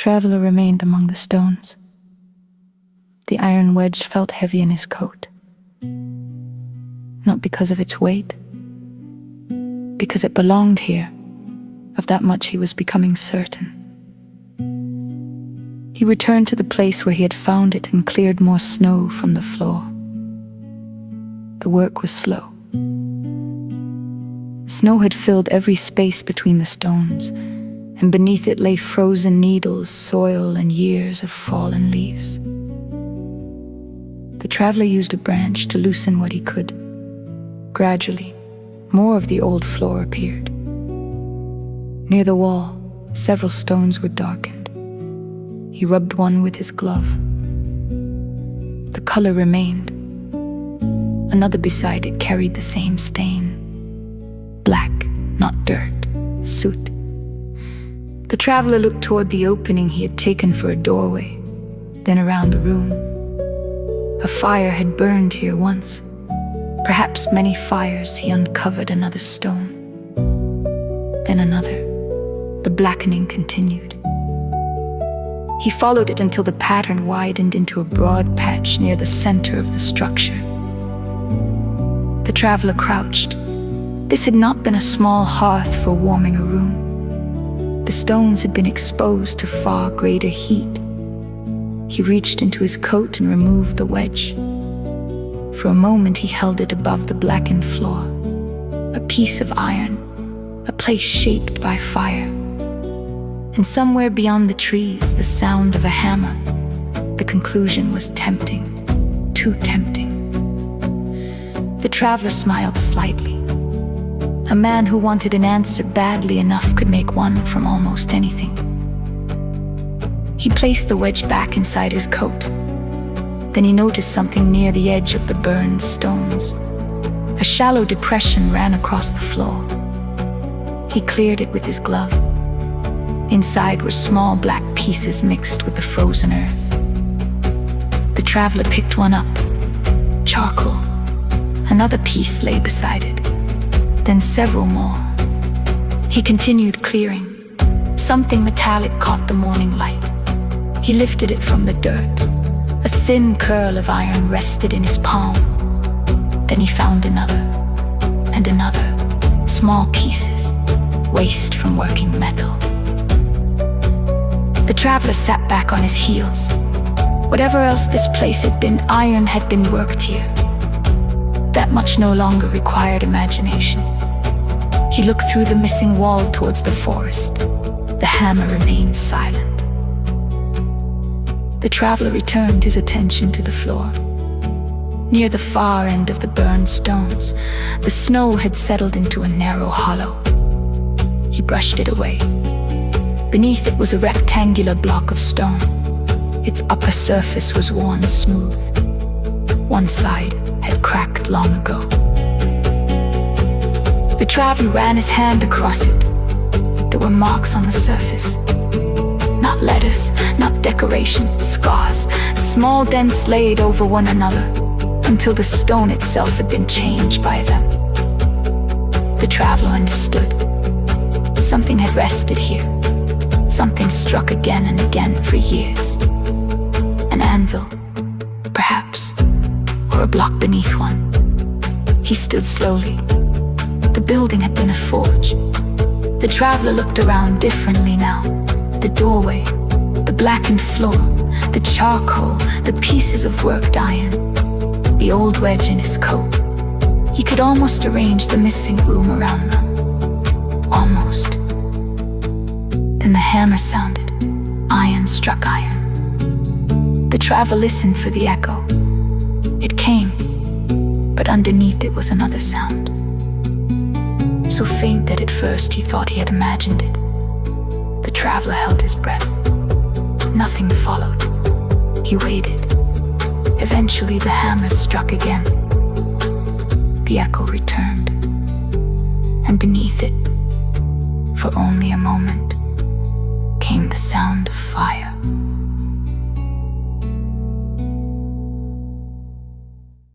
traveler remained among the stones. The iron wedge felt heavy in his coat. Not because of its weight, because it belonged here. Of that much he was becoming certain. He returned to the place where he had found it and cleared more snow from the floor. The work was slow. Snow had filled every space between the stones, and beneath it lay frozen needles, soil, and years of fallen leaves. The traveler used a branch to loosen what he could. Gradually, more of the old floor appeared. Near the wall, several stones were darkened. He rubbed one with his glove. The color remained. Another beside it carried the same stain. Black, not dirt, soot. The traveler looked toward the opening he had taken for a doorway, then around the room. A fire had burned here once. Perhaps many fires. He uncovered another stone. Then another. The blackening continued. He followed it until the pattern widened into a broad patch near the center of the structure. The traveler crouched. This had not been a small hearth for warming a room. The stones had been exposed to far greater heat. He reached into his coat and removed the wedge. For a moment he held it above the blackened floor. A piece of iron, a place shaped by fire. And somewhere beyond the trees, the sound of a hammer. The conclusion was tempting, too tempting. The traveler smiled slightly. A man who wanted an answer badly enough could make one from almost anything. He placed the wedge back inside his coat. Then he noticed something near the edge of the burned stones. A shallow depression ran across the floor. He cleared it with his glove. Inside were small black pieces mixed with the frozen earth. The traveler picked one up. Charcoal. Another piece lay beside it. Then several more. He continued clearing. Something metallic caught the morning light. He lifted it from the dirt. A thin curl of iron rested in his palm. Then he found another, and another. Small pieces, waste from working metal. The traveler sat back on his heels. Whatever else this place had been, iron had been worked here. That much no longer required imagination. He looked through the missing wall towards the forest. The hammer remained silent. The traveler returned his attention to the floor. Near the far end of the burned stones, the snow had settled into a narrow hollow. He brushed it away. Beneath it was a rectangular block of stone. Its upper surface was worn smooth. One side had cracked long ago. The traveler ran his hand across it. There were marks on the surface. Not letters, not decoration, scars, small dents laid over one another, until the stone itself had been changed by them. The traveler understood. Something had rested here. Something struck again and again for years. An anvil, perhaps, or a block beneath one. He stood slowly. The building had been a forge. The traveler looked around differently now. The doorway, the blackened floor, the charcoal, the pieces of worked iron, the old wedge in his coat. He could almost arrange the missing room around them. Almost. Then the hammer sounded. Iron struck iron. The traveler listened for the echo. It came, but underneath it was another sound. So faint that at first he thought he had imagined it. The traveler held his breath. Nothing followed. He waited. Eventually the hammer struck again. The echo returned. And beneath it, for only a moment, came the sound of fire.